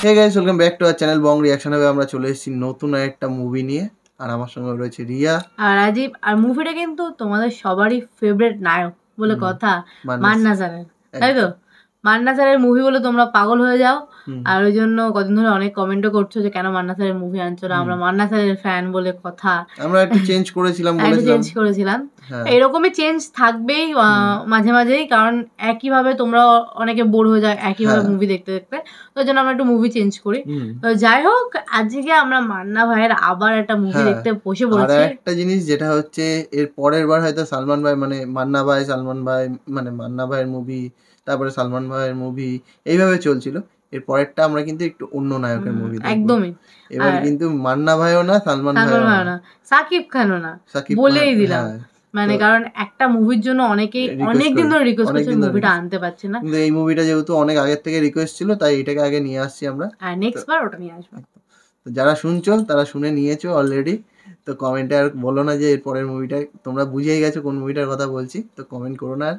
Hey guys, welcome back to our channel Bong Reaction. হবে আমরা চলে এসেছি নতুন একটা মুভি নিয়ে, আর আমার সঙ্গে রয়েছে রিয়া আর রাজীব। আর মুভিটা কিন্তু তোমাদের সবারই ফেভারিট নায়ক বলে কথা, মান্না স্যারের, তাই তো? মান্না স্যারের মুভি বলে তোমরা পাগল হয়ে যাও, আর ওই জন্য কদিন ধরে অনেক কমেন্টও করছো যে কেন মান্না স্যারের মুভি আনছো না। আমরা মান্না স্যারের ফ্যান বলে কথা, আমরা একটু চেঞ্জ করেছিলাম। এরকমই চেঞ্জ থাকবেই মাঝে মাঝেই, কারণ একইভাবে তোমরা অনেকে বোর হয়ে যায় একইভাবে মুভি দেখতে দেখতে, তো জন্য আমরা একটু মুভি চেঞ্জ করি। তো যাই হোক, আজকে আমরা মান্না ভাইয়ের আবার একটা মুভি দেখতে বসে পড়েছি। আর একটা জিনিস যেটা হচ্ছে, এর পরের বার হয়তো সালমান ভাই মানে মান্না ভাই, সালমান ভাই মানে মান্না ভাইয়ের মুভি, তারপরে সালমান ভাইয়ের মুভি, এইভাবে চলছিল। এর পরেরটা আমরা কিন্তু একটু অন্য নায়কের মুভি দেখব একদমই। এবার কিন্তু মান্না ভাইও না, সালমান ভাইও না, সাকিব খানও না, বলেই দিলাম। মানে কারণ একটা মুভির জন্য অনেকেই অনেকদিন ধরে রিকোয়েস্ট করছে, মুভিটা আনতে পারছে না। কিন্তু এই মুভিটা যেহেতু অনেক আগের থেকে রিকোয়েস্ট ছিল, তাই এটাকে আগে নিয়ে আসছি আমরা, আর নেক্সট বার ওটা নিয়ে আসবো। তো যারা শুনছো তারা শুনে নিয়েছো অলরেডি, তো কমেন্টে আর বলো না যে এর পরের মুভিটা তোমরা বুঝেই গেছো কোন মুভিটার কথা বলছি, তো কমেন্ট করো না,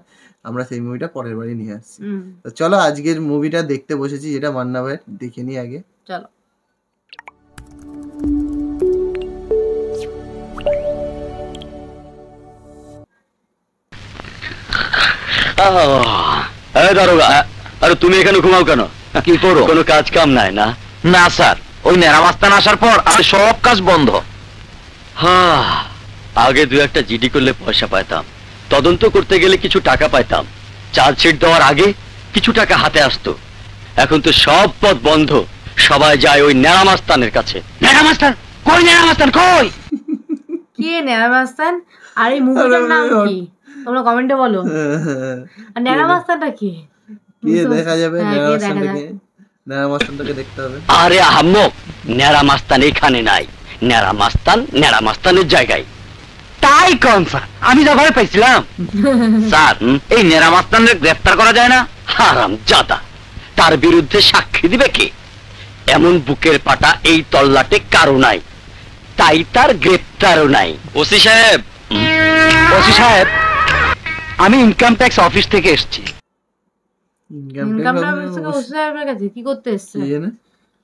আমরা সেই মুভিটা পরের বারই নিয়ে আসছি। তো চলো আজকের মুভিটা দেখতে বসেছি, যেটা মান্না ভাইয়ের, দেখে নিই আগে। চলো। দারোগা, আরে তুমি এখানে ঘুমাও কেন? কি করো? কোনো কাজ কাম নাই না? না স্যার, ওই নেরামাস্তান আসার পর আর সব কাজ বন্ধ। হ্যাঁ, আগে দু একটা জিডি করলে পয়সা পাইতাম, তদন্ত করতে গেলে কিছু টাকা পাইতাম, চার্জশিট দেওয়ার আগে কিছু টাকা হাতে আসতো। এখন তো সব পথ বন্ধ, সবাই যায় ওই নেরামাস্তানের কাছে। নেরামাস্তান কই? নেরামাস্তান কই? কে নেরামাস্তান? আর এই মুভিটার নাম কি তোমরা কমেন্টে বলো। আর নেরামাস্তানটা কি? কে দেখা যাবে? নেরামাস্তানটাকে দেখতে হবে। আরে আহম্মক, নেরামাস্তান এখানে নাই, নেরামাস্তানের জায়গায়। তাই কোন স্যার? আমি যা ভয় পাইছিলাম। স্যার, এই নেরামাস্তানের গ্রেফতার করা যায় না? হারামজাদা, তার বিরুদ্ধে সাক্ষী দিবে কে? এমন বুকের পাটা এই তল্লাটে কারো নাই, তাই তার গ্রেফতারও নাই। ওসি সাহেব, ওসি সাহেব, আমি ইনকাম ট্যাক্স অফিস থেকে এসেছি। ইনকাম ট্যাক্স থেকে ওসি সাহেবের কাছে কি করতে এসেছে?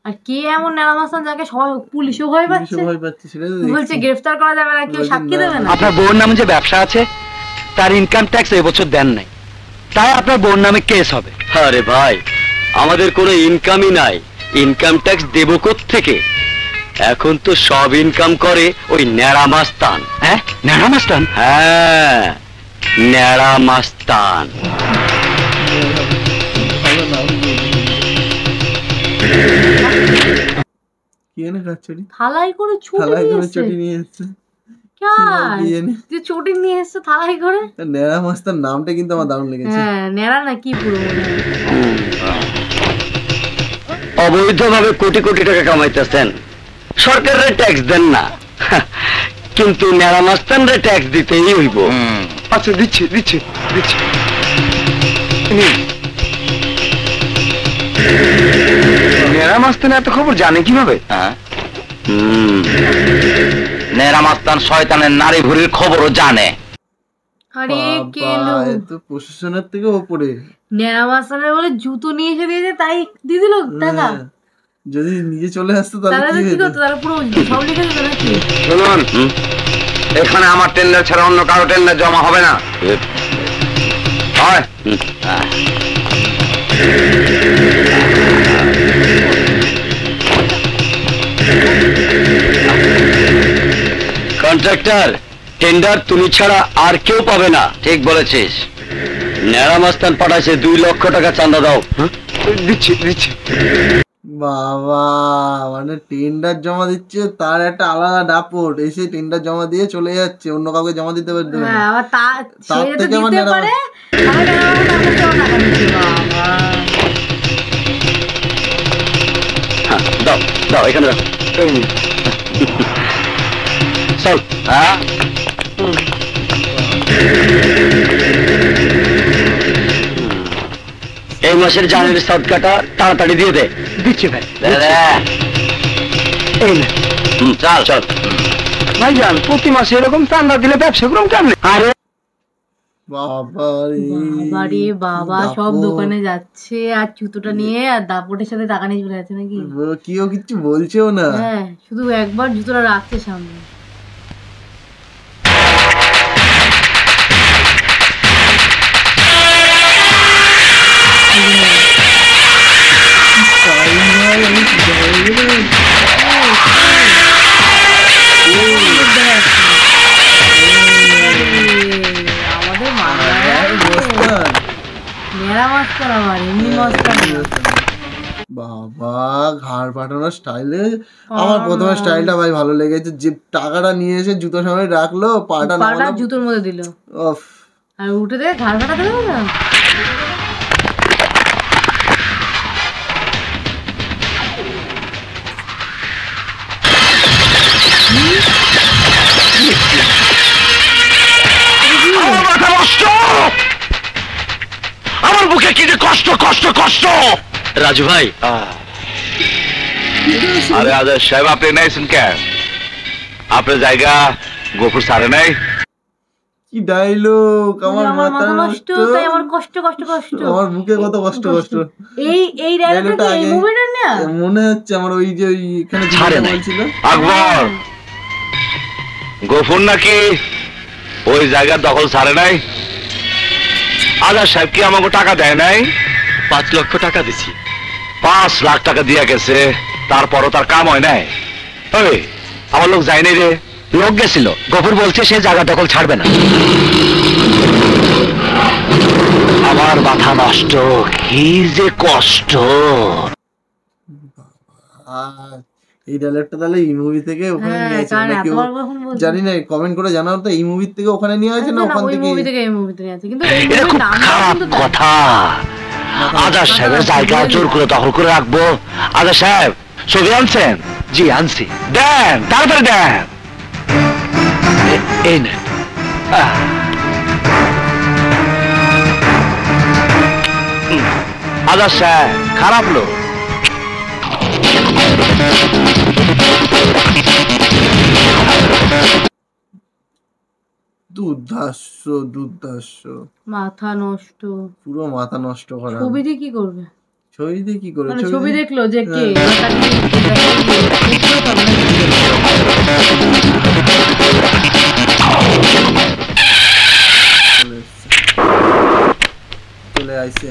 আর কে এমন নেরামাস্তান যাকে সবাই পুলিশও ভয় পাচ্ছে? বলছে গ্রেফতার করা যাবে না, কেউ সাক্ষী দেবে না। আপনার বউর নামে যে ব্যবসা আছে, তার ইনকাম ট্যাক্স এবছর দেন নাই, তাই আপনার বউর নামে কেস হবে। আরে ভাই, আমাদের কোনো ইনকামই নাই, ইনকাম ট্যাক্স দেব কোত্থেকে? এখন তো সব ইনকাম করে ওই নেরামাস্তান। হ্যাঁ, নেরামাস্তান? হ্যাঁ, নেরামাস্তান। থালাই করে ছুটি নিয়ে এসছে। ছুটি নিয়ে এসছে থালাই করে। নেরামাস্তান নামটা কিন্তু আমার দারুণ লেগেছে। হ্যাঁ, নেড়া না কি পুরো অবৈধভাবে কোটি কোটি টাকা কামাইতেছেন, সরকারের ট্যাক্স দেন না, কিন্তু নেরামাস্তানরে ট্যাক্স দিতেই হইব। আচ্ছা, দিচ্ছি দিচ্ছি দিচ্ছি। নেরামাস্তান এত খবর জানে কিভাবে? নেরামাস্তান শয়তানের নারী ভুরির খবরও জানে। আরে কেলো, তো প্রশাসনের থেকে উপরে। নেরামাস্তানের বলে জুতো নিয়ে এসে দিয়েছে, তাই দিয়ে দিল টাকা। যদি নিজে চলে আসতো তাহলে কি হতো? তারা পুরো সব লিখে দিত নাকি? শুনুন, এখানে আমার টেন্ডার ছাড়া অন্য কারো টেন্ডার জমা হবে না। হয় কন্ট্রাক্টর, টেন্ডার তুমি ছাড়া আর কেউ পাবে না। ঠিক বলেছিস। নেরামাস্তান পাঠাইছে 2 লক্ষ টাকা চাঁদা দাও। দিচ্ছি দিচ্ছি। বাবা, মানে টেন্ডার জমা দিচ্ছে, তার একটা আলাদা দাপট, এসে টেন্ডার জমা দিয়ে চলে যাচ্ছে, অন্য কাউকে জমা দিতে পারবে না। তার থেকে আমার দাও দাও, এখানে রাখো। চল। হ্যাঁ, এই মাসের জানুয়ারি সদকাটা তাড়াতাড়ি দিয়ে দে। দিচ্ছি ভাই। চল চল ভাইজান, প্রতি মাসে এরকম চাঁদা দিলে ব্যবসা করুন কেমন? আরে বাবারে বাবা, সব দোকানে যাচ্ছে আর জুতোটা নিয়ে আর দাপটের সাথে টাকা নিয়ে চলে যাচ্ছে নাকি? কেউ কিচ্ছু বলছেও না। হ্যাঁ, শুধু একবার জুতোটা রাখছে সামনে। বাবা ঘাড় পাঠানোর স্টাইলে আমার প্রথমে স্টাইলটা ভাই ভালো লেগেছে, যে টাকাটা নিয়ে এসে জুতো সামনে রাখলো, পাটা জুতোর মধ্যে দিল আর উঠে দিয়ে ঘাড় পাঠাতে দেবো না। আমার বুকে কি যে কষ্ট কষ্ট কষ্ট। রাজু ভাই, আরে আজাদ সাহেব আপনি নাইছেন কেন? আপনার জায়গা গফুর সারে নাই? কি ডায়লগ! আমার মাথা নষ্ট, তাই আমার কষ্ট কষ্ট কষ্ট, আমার বুকে কত কষ্ট কষ্ট। এই ডায়লগটা এই মুভিটার না মনে হচ্ছে আমার, ওই যে এখানে ছাড়ে নাই ছিল আকবর, গফুর নাকি ওই জায়গার দখল ছাড়ে নাই? আজাদ সাহেব কি আমাকে টাকা দেয় নাই? 5 লক্ষ টাকা দিছি। 5 লাখ টাকা দিয়া গেছে, তারপরও তার কাম হয় নাই। ওই আমার লোক যায় নাই রে? লোক গেছিল, গফুর বলছে সে জায়গা দখল ছাড়বে না। আমার মাথা নষ্ট, কি যে কষ্ট। এই ডায়লগটা তাহলে এই মুভি থেকে ওখানে নিয়ে আসে না কেউ, জানি না, কমেন্ট করে জানাও তো। এই মুভি থেকে ওখানে নিয়ে আসে না ওখান থেকে? এই মুভিতে নিয়ে আসে, কিন্তু এটা খুব খারাপ কথা। আজাদ সাহেবের জায়গা জোর করে দখল করে রাখবো? আজাদ সাহেব ছবি আনছেন? জি আনছি। দেন, তাড়াতাড়ি দেন। এই নেন। আজাদ সাহেব খারাপ লোক। দুর্ধর্ষ দুর্ধর্ষ, মাথা নষ্ট, পুরো মাথা নষ্ট করা। ছবি দিয়ে কি করবে? ছবি দিয়ে কি করবে? ছবি দেখলো যে কে চলে আইছে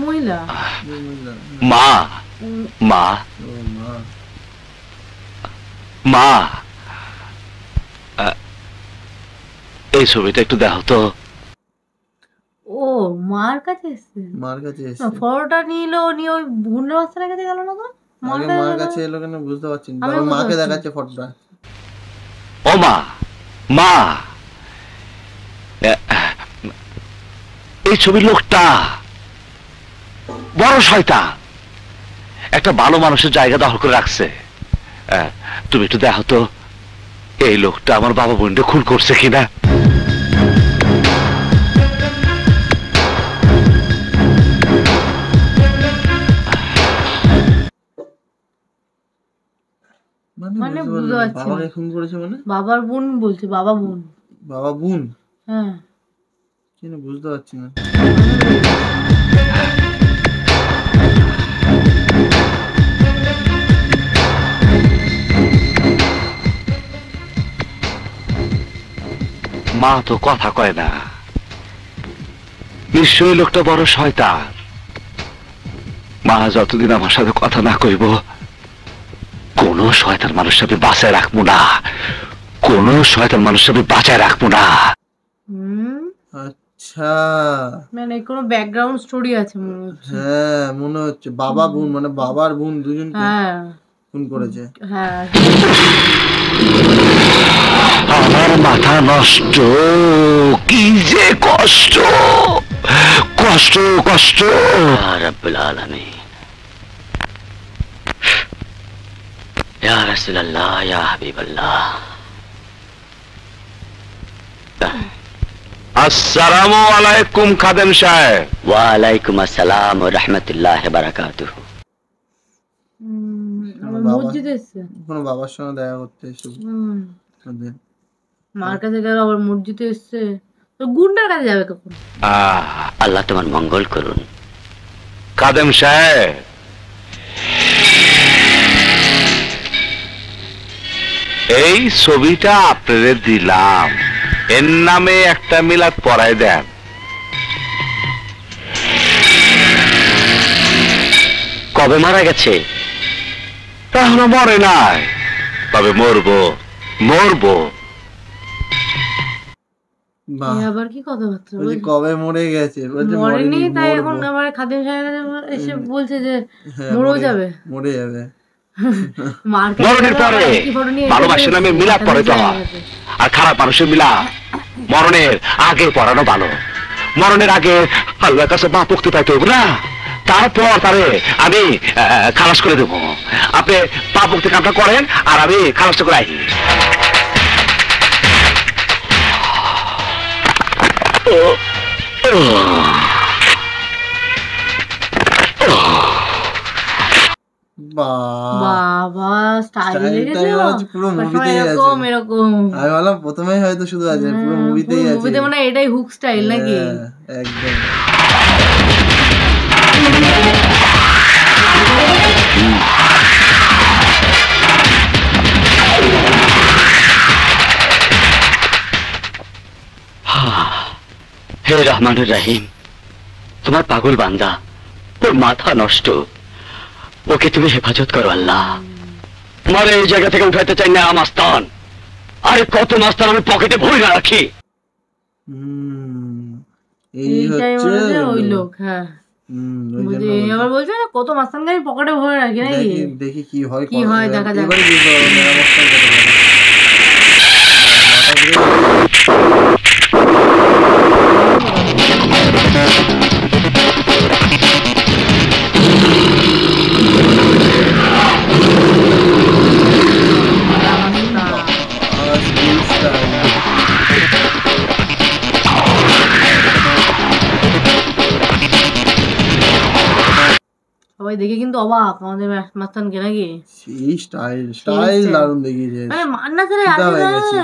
মহিলা। মা মা মা, এই ছবিটা একটু দেখো তো। ও মার কাছে এসছে, মার কাছে এসছে। ফটোটা নিলো, নিয়ে ওই বোনের বাচ্চার কাছে গেল না তো? মার কাছে এলো কেন বুঝতে পারছি না। আমার মাকে দেখাচ্ছে ফটোটা। ও মা মা, এই ছবির লোকটা বড় শয়তান, একটা ভালো মানুষের জায়গা দখল করে রাখছে। তুমি একটু দেখো তো এই লোকটা আমার বাবা বোনকে খুন করছে কিনা। মানে বুঝতে পারছি বাবাকে খুন করেছে মানে? বাবার বোন বলছে, বাবা বোন। বাবা বোন? হ্যাঁ, কি না বুঝতে পারছি না। মা তো কথা কয় না, নিশ্চয়ই লোকটা বড় শয়তান। মা যতদিন আমার সাথে কথা না কইব, কোন শয়তান মানুষ আমি বাঁচায় রাখবো না, কোন শয়তান মানুষ আমি বাঁচায় রাখবো না। আচ্ছা, মানে কোনো ব্যাকগ্রাউন্ড স্টোরি আছে মনে হচ্ছে। হ্যাঁ মনে হচ্ছে বাবা বোন, মানে বাবার বোন দুজনকে হ্যাঁ খুন করেছে। হ্যাঁ, আমার মাথা নষ্ট, কি যে কষ্ট কষ্ট কষ্ট। রব্বুল আলামিন, ইয়া রাসূলুল্লাহ, ইয়া হাবিবাল্লাহ। আসসালামু আলাইকুম খাদেম সাহেব। ওয়া আলাইকুম আসসালাম ওয়া রাহমাতুল্লাহি ওয়া বারাকাতুহু। মসজিদে এসছে, কোনো বাবার সঙ্গে দেখা করতে এসে। মার কাছে গেল আবার মসজিদে এসছে, তো গুন্ডার কাছে যাবে কখন? আল্লাহ তোমার মঙ্গল করুন। কাদেম সাহেব, এই ছবিটা আপনাদের দিলাম, এর নামে একটা মিলাদ পড়ায় দেন। কবে মারা গেছে? এখনো মরে নাই, তবে মরবো মরবো। বাহ, আবার কি কথাবার্তা বলছি কবে মরে গেছে, বলছে মরেনি, তাই মরবো। এখন আবার খাদিম সাহেব এসে বলছে যে হ্যাঁ, মরেও যাবে। মরে যাবে। মার কাছে মরণের গেল, পরে আবার একই photo নিয়ে ভালোবাসা এসে নামে বলছে, মিলাদ খাদিম পড়াতে হয়, সাহেবের কাছে। আর খারাপ মানুষের মিলাদ মরণের আগে পড়ানো ভালো। মরণের আগে আল্লাহর কাছে মা পক্তি পাইতে হবে না, তারপর তারে আমি খালাস করে দেবো। আপনি পা পক্তি কামটা করেন আর আমি খালাসটা করে আইনি। বাহ, বাবা স্টাইল Style লেগেছে, টাইল আছে, পুরো মুভিতেই আছে। এরকম এরকম আমি ভাবলাম প্রথমেই হয়তো শুধু আছে, পুরো মুভিতেই আছে। মুভিতে মানে এটাই হুক স্টাইল নাকি? হ্যাঁ, একদম। হে রহমানুর রাহিম, তোমার পাগল বান্দা, ওর মাথা নষ্ট, ওকে তুমি হেফাজত করো আল্লাহ। তোমার এই জায়গা থেকে উঠাইতে চাই না মাস্তান, আরে কত মাস্তান আমি পকেটে ভরে না রাখি। এই এইটাই হচ্ছে মনে হচ্ছে ওই লোক। হ্যাঁ, ওই বলছে, জন্য আবার বলছে না কত মাস্তানকে আমি পকেটে ভরে রাখি নাকি? দেখি দেখি কি হয়, কি হয় দেখা যাক। এবারে বুঝতে পারবো মেরামতটা কত বড়। মাথা ঘুরে স্কুল স্টাইল। সবাই দেখে কিন্তু অবাক আমাদের মাস্তানকে নাকি? সেই স্টাইল দারুণ দেখিয়েছে। মানে মান্না স্যারের চিটা হয়ে গেছে।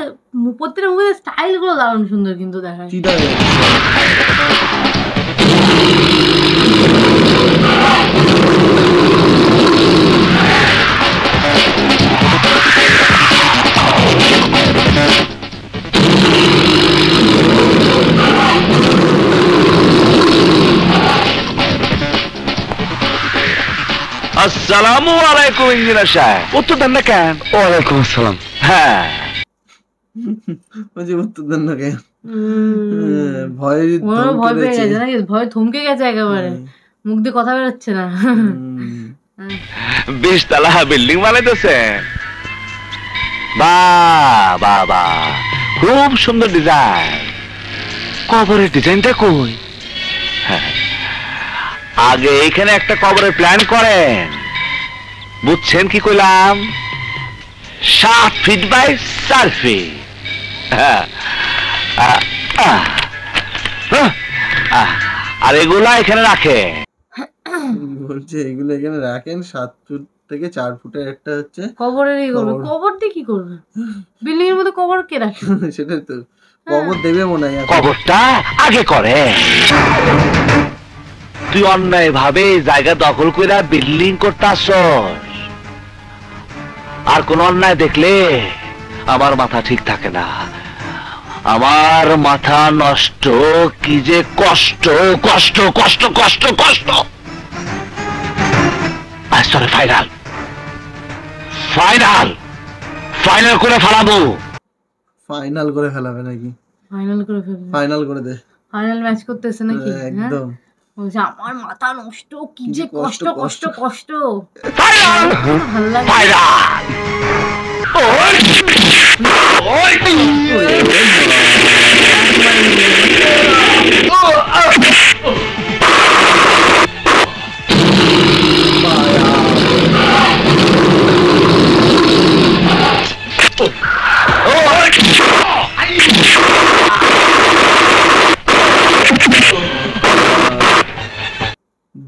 প্রত্যেকটা মুভিতে স্টাইল গুলো দারুণ সুন্দর কিন্তু দেখায়। চিটা হয়ে গেছে। আসসালামু আলাইকুম ইঞ্জিনিয়ার সাহেব, উত্তর দেন না কেন? ওয়ালাইকুম আসসালাম। হ্যাঁ, বলছি উত্তর দেন না কেন? ভয় ওনারও ভয় পেয়ে গেছে নাকি? ভয় থমকে গেছে একেবারে, মুখ দিয়ে কথা বেরোচ্ছে না। 20 তলা বিল্ডিং বানাইতেছেন? বাহ বাহ বাহ, খুব সুন্দর ডিজাইন। কবরের ডিজাইনটা কই? হ্যাঁ, আগে এখানে একটা কবরের প্ল্যান করেন, বুঝছেন কি কইলাম? 7 ফিট বাই 4 ফিট। আর এগুলা এখানে রাখে। বলছে এগুলো এখানে রাখেন, 7 ফুট থেকে 4 ফুটের একটা হচ্ছে কবরেরই করবে। কবর দিয়ে কি করবে? বিল্ডিং এর মধ্যে কবর কে রাখে? সেটাই তো, কবর দেবে মনে হয় এখন। কবরটা আগে করে। তুই অন্যায় ভাবে জায়গা দখল করে বিল্ডিং করতাস, আর কোন অন্যায় দেখলে আমার মাথা ঠিক থাকে না। আমার মাথা নষ্ট, কি যে কষ্ট কষ্ট কষ্ট কষ্ট কষ্ট। আসলে ফাইনাল ফাইনাল ফাইনাল করে ফেলাবো। ফাইনাল করে ফেলাবে নাকি? ফাইনাল করে ফেলবে। ফাইনাল করে দে ফাইনাল ম্যাচ করতেছে নাকি? হ্যাঁ, একদম। বলছে আমার মাথা নষ্ট, কি যে কষ্ট কষ্ট, কষ্ট কষ্ট। ফাইনাল ভালো লাগে। ফাইনাল।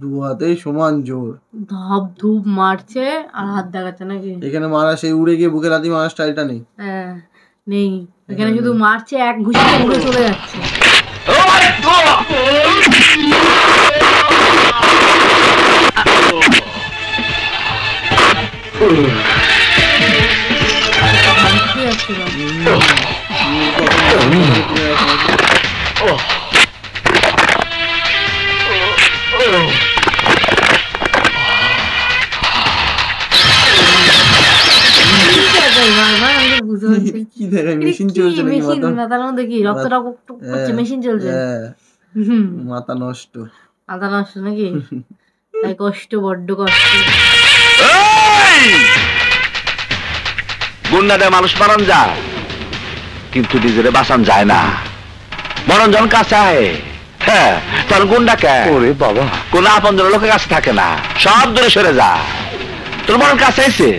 দু হাতেই সমান জোর। ধাপ ধুপ মারছে আর হাত দেখাচ্ছে নাকি? এখানে মারা সেই উড়ে গিয়ে বুকে লাথি মারা স্টাইলটা নেই। হ্যাঁ, নেই। এখানে শুধু মারছে, এক ঘুষিতে উড়ে চলে যাচ্ছে। মাথা নষ্ট নাকি? তাই কষ্ট, বড্ড কষ্ট। গুন্ডা দেয় মানুষ মারান যায়, কিন্তু নিজের বাঁচান যায় না। মরণজন কাছে আয়, হ্যাঁ, তোর গুন্ডা কে? ওরে বাবা, কোন আপন লোকের কাছে থাকে না, সব দূরে সরে যা। তোর মরণ কাছে এসে,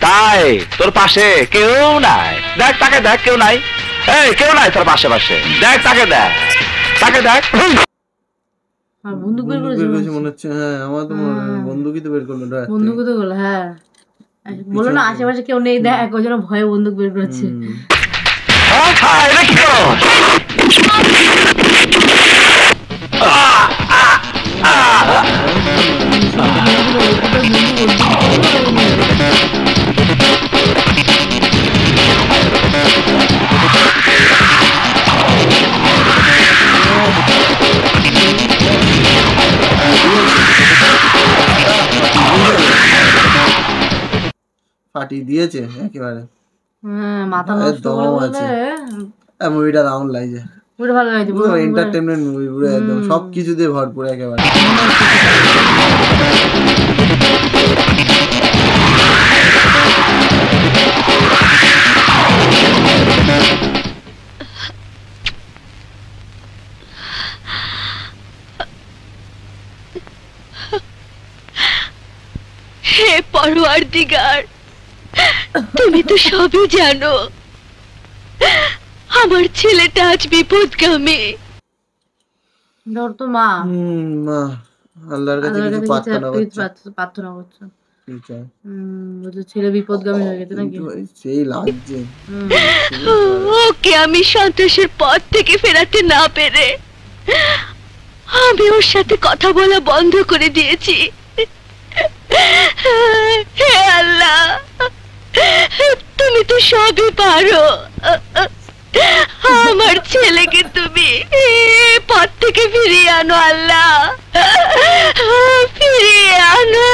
তাই তোর পাশে কেউ নাই। দেখ তাকে, দেখ কেউ নাই, এই কেউ নাই তোর পাশে পাশে, দেখ তাকে, দেখ তাকে, দেখ। বন্দুক বের করেছে মনে হচ্ছে। হ্যাঁ, আমার তো বন্দুকই তো বের করলো। বন্দুক তো বলো, হ্যাঁ বলো না আশেপাশে কেউ নেই, দেখ ওই জন্য ভয়ে বন্দুক বের করেছে। পার্টি দিয়েছে একেবারে। মাথা নষ্ট আছে। মুভিটা দারুণ লাগছে, পুরো ভালো লাগছে, পুরো এন্টারটেইনমেন্ট মুভি, পুরো একদম সবকিছু দিয়ে ভরপুর একেবারে। হে পরওয়ারদিগার, তুমি তো সবই জানো, আমার ছেলেটা আজ বিপদগামী। তো মা আল্লাহর কাছে কিছু প্রার্থনা করছো, ছেলে বিপদগামী হয়ে গেছে নাকি? সেই লাগছে। ওকে আমি সন্ত্রাসের পথ থেকে ফেরাতে না পেরে আমি ওর সাথে কথা বলা বন্ধ করে দিয়েছি। হে আল্লাহ, তুমি তো সবই পারো, আমার ছেলেকে তুমি পথ থেকে ফিরিয়ে আনো আল্লাহ, ফিরিয়ে আনো।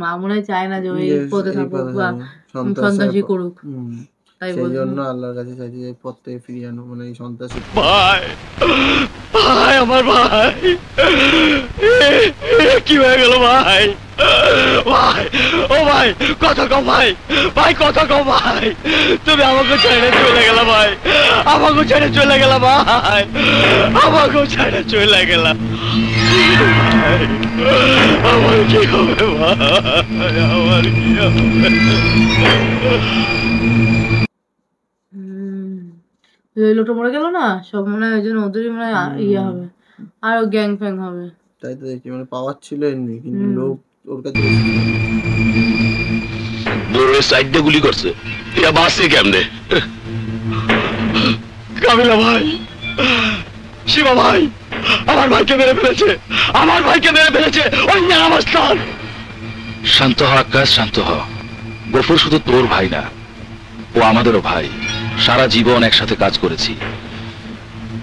মা মনে হয় চায় না যে ওই পথে থাকুক বা সন্ত্রাসী করুক, তাই সেই জন্য আল্লাহর কাছে চাইছি যে পথ থেকে ফিরিয়ে আনো, মানে এই সন্ত্রাসী। ভাই, ভাই আমার ভাই, কি হয়ে গেল ভাই? ভাই, ও ভাই কথা কম ভাই, ভাই কথা কম ভাই, তুমি আমাকে ছেড়ে চলে গেলা ভাই, আমাকে ছেড়ে চলে গেলা ভাই, আমাকে ছেড়ে চলে গেলা। আমার কি হবে ভাই, আমার কি হবে? লোকটা মরে গেল না, সব মনে হয় ওই জন্য ওদেরই মনে হয় ইয়ে হবে, আরো গ্যাং ফ্যাং হবে। তাই তো দেখছি, মানে পাওয়ার ছিল এমনি, কিন্তু লোক ওর কাছে দূরের সাইড দিয়ে গুলি করছে, এটা বাসে কেমনে? কামিলা ভাই, শিবা ভাই, আমার ভাইকে মেরে ফেলেছে, আমার ভাইকে মেরে ফেলেছে ওই নামাস্তান। শান্ত হ আকাশ, শান্ত হ। গফুর শুধু তোর ভাই না, ও আমাদেরও ভাই, সারা জীবন একসাথে কাজ করেছি।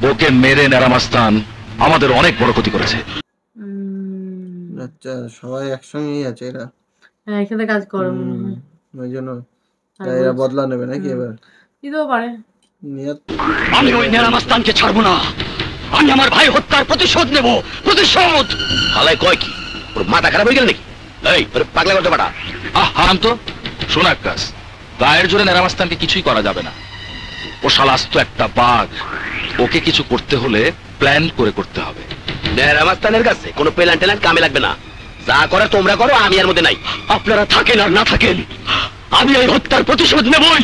ওকে মেরে নারামাস্তান আমাদের অনেক বড় ক্ষতি করেছে। আচ্ছা, সবাই একসঙ্গেই আছে এরা, একসাথে কাজ করে, ওই জন্য এরা বদলা নেবে নাকি এবার? দিতেও পারে। আমি ওই নারামাস্তানকে ছাড়বো না, আমি আমার ভাই হত্যার প্রতিশোধ নেব, প্রতিশোধ। হালাই কয় কি, ওর মাথা খারাপ হয়ে গেল নাকি? এই পাগলা করতে পারা। হারাম তো শোন আকাশ, গায়ের জোরে নারামাস্তানকে কিছুই করা যাবে না। ও শালাস্ত একটা বাঘ, ওকে কিছু করতে হলে প্ল্যান করে করতে হবে। নারামাস্তানের কাছে কোনো প্ল্যান ট্যান কামে লাগবে না, যা করে তোমরা করো, আমি এর মধ্যে নাই। আপনারা থাকেন আর না থাকেন, আমি এই হত্যার প্রতিশোধ নেবই।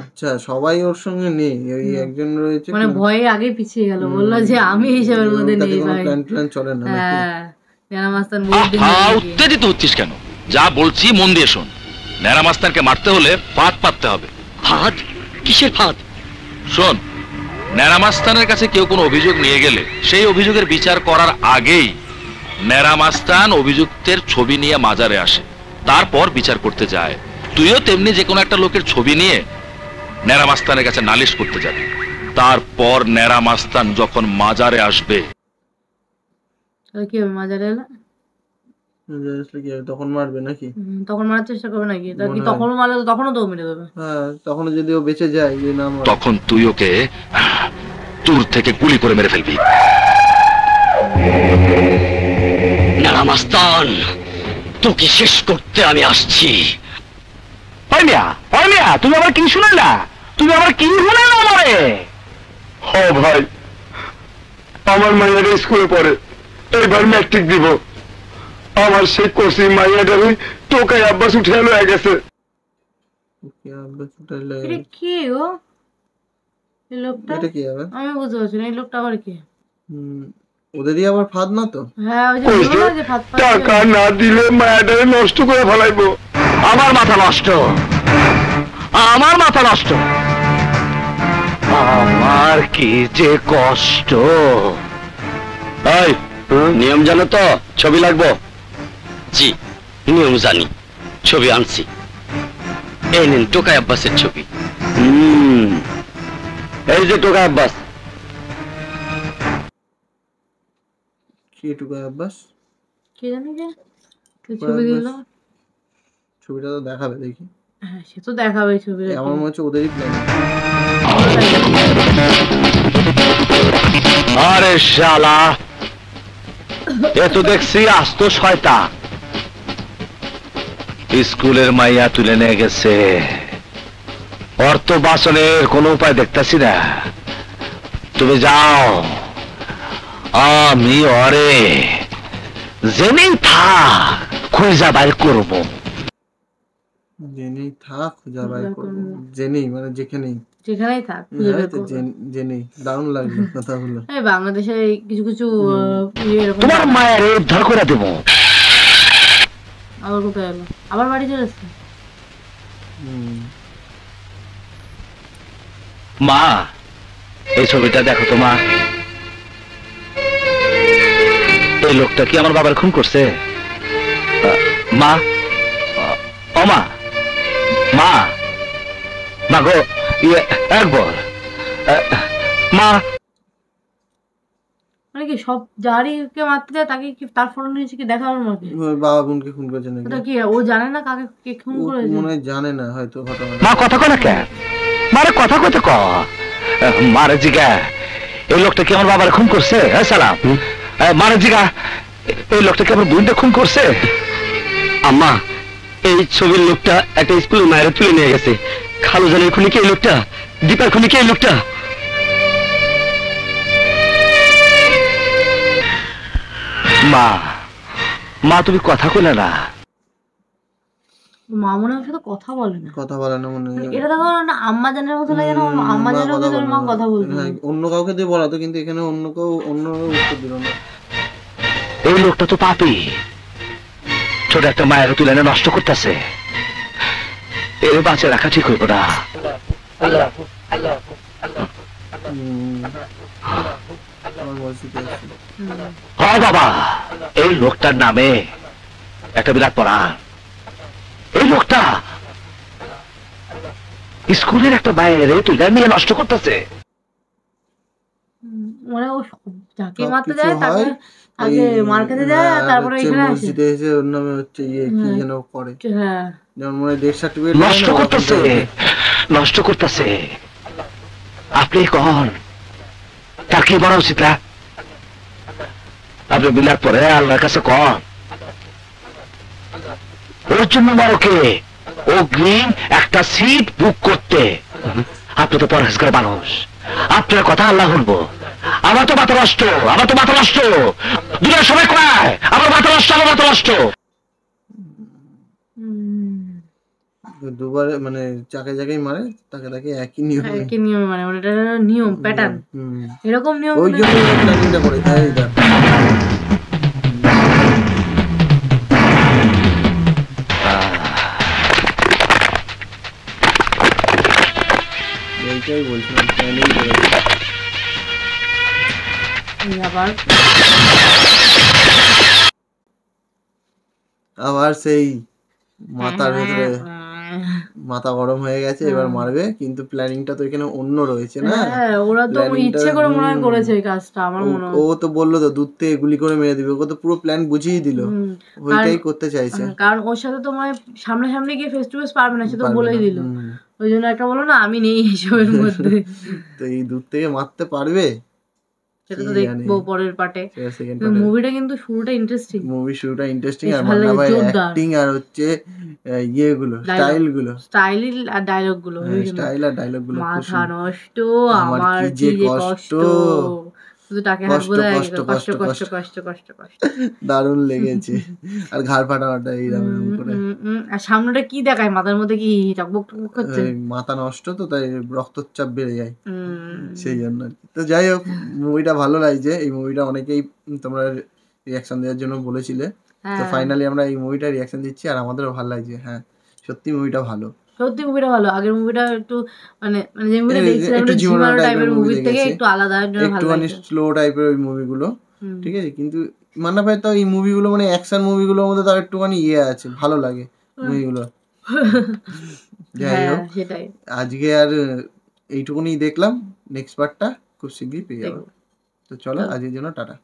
আচ্ছা, সবাই ওর সঙ্গে নেই, ওই একজন রয়েছে, মানে ভয়ে আগে পিছিয়ে গেল, বললো যে আমি হিসাবের মধ্যে নেই ভাই, প্ল্যান চলে না। হ্যাঁ, নারামাস্তান উত্তেজিত হচ্ছিস কেন? যা বলছি মন দিয়ে শোন। ন্যাড়া মাস্তানকে মারতে হলে ফাঁদ পাততে হবে। ফাঁদ? কিসের ফাঁদ? শোন, ন্যাড়া মাস্তানের কাছে কেউ কোনো অভিযোগ নিয়ে গেলে সেই অভিযোগের বিচার করার আগেই ন্যাড়া মাস্তান অভিযুক্তের ছবি নিয়ে মাজারে আসে, তারপর বিচার করতে যায়। তুইও তেমনি যে কোনো একটা লোকের ছবি নিয়ে ন্যাড়া মাস্তানের কাছে নালিশ করতে যাবি। তারপর ন্যাড়া মাস্তান যখন মাজারে আসবে, কি হবে? মাজারে এলে তখন মারবে নাকি? তখন মারার চেষ্টা করবে নাকি? তখন মারলে তখনও তো মেরে দেবে। হ্যাঁ, তখন যদি ও বেঁচে যায়, যে না তখন তুই ওকে দূর থেকে গুলি করে মেরে ফেলবি। ন্যাড়া মাস্তান, তোকে শেষ করতে আমি আসছি। তুমি আবার কি শুনাইলা? তুমি আবার কি শুনাইলা আমারে? ও ভাই, আমার মাইয়াটা স্কুলে পড়ে, এইবার ম্যাট্রিক দিব। আমার সেই কোচিং মাইয়াটারে টোকাই আব্বাস উঠে লয়ে গেছে। এটা কি গো? এই লোকটা? এটা কি হবে? আমি বুঝতে পারছি না, এই লোকটা আবার কি? ওদেরই আবার ফাঁদ না তো? হ্যাঁ, ওই যে বললো না যে ফাঁদ ফাঁদ। টাকা না দিলে মায়াটারে নষ্ট করে ফেলাইবো। আমার মাথা নষ্ট, আমার মাথা নষ্ট। আমার কি যে কষ্ট। নিয়ম জানো তো? ছবি লাগবো? জি, নিয়ম জানি, ছবি আনছি। এই নিন টোকাই আব্বাসের ছবি। এই যে টোকাই আব্বাস। কি টোকাই আব্বাস? কে জানে কে? ছবি দিল। ছবিটা তো দেখাবে, দেখি। হ্যাঁ, সে তো দেখাবে ছবি। আমার মনে হচ্ছে ওদেরই প্ল্যান। আরে শালা, এ তো দেখছি আস্ত শয়তান। স্কুলের মাইয়া তুলে নিয়ে গেছে, অর্থ বাসনের কোনো উপায় দেখতেছি না। তুমি যাও, আমি অরে জেনেই থাক খুঁজা বাইর করবো। জেনেই থাক খুঁজা বাইর করবো? জেনেই মানে যেখানেই যেখানেই থাক জেনেই। দারুণ লাগলো কথাগুলো। এই বাংলাদেশে কিছু কিছু তোমার মায়ের উদ্ধার করে দেবো। আবার কোথায় এলো? আবার বাড়ি চলে এসছে। মা, এই ছবিটা দেখো তো মা। এই লোকটা কি আমার বাবার খুন করছে? মা, ও মা, মা, মা গো, একবার মা। মানে কি সব যারই কে মারতে যায় তাকে কি তার ফটো নিয়েছে কি দেখার মতো? বাবা বোনকে খুন করেছে নাকি? ওটা কি ও জানে না কাকে কে খুন করেছে? মনে হয় জানে না হয়তো ঘটনা। মা কথা কয় না কেন? মারে কথা কইতে ক। মারে জিগা, এই লোকটা কি আমার বাবার খুন করছে? হ্যাঁ সালাম। মারে জিগা, এই লোকটা কি আমার বোনটা খুন করছে? আম্মা, এই ছবির লোকটা একটা স্কুলের মায়ের তুলে নিয়ে গেছে। খালু জানের খুনি কি এই লোকটা? দীপার খুনি কি এই লোকটা? মা, মা তুমি কথা কইলে না। মা মনে হয় সাথে কথা বলে না। কথা বলে না মনে হয়। এটা দেখো না আম্মা জানের মতো লাগে না? আম্মা জানের মতো মা কথা বলছে। হ্যাঁ, অন্য কাউকে দিয়ে বলা তো, কিন্তু এখানে অন্য কেউ অন্য উত্তর দিল না। এই লোকটা তো পাপী, ছোট একটা মায়ের তুলে এনে নষ্ট করতেছে। এর বাঁচে রাখা ঠিক হইব না। হয় বাবা, এই লোকটার নামে একটা বিরাট পড়া। এই লোকটা স্কুলের একটা বাইরে তুলে নিয়ে নষ্ট করতেছে। মানে ও যাকে মারতে যায় তাকে আগে মার খেতে যায়, তারপরে এখানে আসে। মসজিদে এসে ওর নামে হচ্ছে কি যেন করে। হ্যাঁ, যেমন মনে ডেথ সার্টিফিকেট নষ্ট করতেছে, নষ্ট করতেছে। আপনি কখন তার কি বলা উচিত না? আপনি বিলার পরে আল্লাহর কাছে কন ওর জন্য বড়কে অগ্রিম একটা সিট বুক করতে। আপনি তো পরহেজগার মানুষ, আপনার কথা আল্লাহ শুনবো। আমার তো মাথা নষ্ট, আমার তো মাথা নষ্ট। দুটার সময় কয় আমার মাথা নষ্ট, আমার মাথা নষ্ট। দুবারে মানে যাকে যাকেই মারে তাকে তাকে একই নিয়ম, একই নিয়ম মানে ওটা নিয়ম প্যাটার্ন, এরকম নিয়ম। ওই জন্য প্ল্যানিংটা করে তাই এটা। এইটাই বলছিলাম, প্ল্যানিং করেছে। আবার সেই মাথার ভেতরে মাথা গরম হয়ে গেছে, এবার মারবে, কিন্তু প্ল্যানিংটা তো এখানে অন্য রয়েছে না। ওরা তো ইচ্ছে করে মনে হয় করেছে এই কাজটা, আমার মনে হয়। ও তো বললো তো দূর থেকে গুলি করে মেরে দিবে, ও তো পুরো প্ল্যান বুঝিয়ে দিল, ওইটাই করতে চাইছে। কারণ ওর সাথে তো মানে সামনাসামনি গিয়ে ফেস টু ফেস পারবে না, সে তো বলেই দিল। ওই জন্য একটা বলো না আমি নেই এইসবের মধ্যে। তো এই দূর থেকে মারতে পারবে সেটা তো দেখবো পরের পার্টে। মুভিটা কিন্তু শুরুটা ইন্টারেস্টিং, মুভি শুরুটা ইন্টারেস্টিং, আর মান্না ভাই অ্যাক্টিং আর হচ্ছে ইয়েগুলো স্টাইল আর ডায়লগ গুলো মাথা নষ্ট, আমার কি যে কষ্ট, শুধু টাকে হাত বোধ হয় কষ্ট কষ্ট কষ্ট কষ্ট কষ্ট দারুণ লেগেছে। আর ঘাড় ফাটাটা এইরকম করে, আর সামনেটা কি দেখায়, মাথার মধ্যে কি টকবক টকবক করছে, মাথা নষ্ট তো, তাই রক্তচাপ বেড়ে যায় সেই জন্য। তো যাই হোক, মুভিটা ভালো লাগছে। এই মুভিটা অনেকেই তোমরা রিয়াকশন দেওয়ার জন্য বলেছিলে, তো ফাইনালি আমরা এই মুভিটা রিয়াকশন দিচ্ছি, আর আমাদেরও ভালো লাগছে। হ্যাঁ সত্যি মুভিটা ভালো, সত্যি মুভিটা ভালো। আগের মুভিটা একটু মানে যে মুভিটা দেখছিলাম একটু জীবন টাইপের মুভি থেকে একটু আলাদা, একটুখানি স্লো টাইপের ওই মুভিগুলো, ঠিক আছে। কিন্তু মান্না ভাই তো এই মুভিগুলো মানে অ্যাকশন মুভিগুলোর মধ্যে তার একটুখানি আছে, ভালো লাগে মুভিগুলো। যাই হোক, আজকে আর এইটুকুনি দেখলাম, নেক্সট পার্টটা খুব শীঘ্রই পেয়ে যাবো। তো চলো, আজকের জন্য টাটা।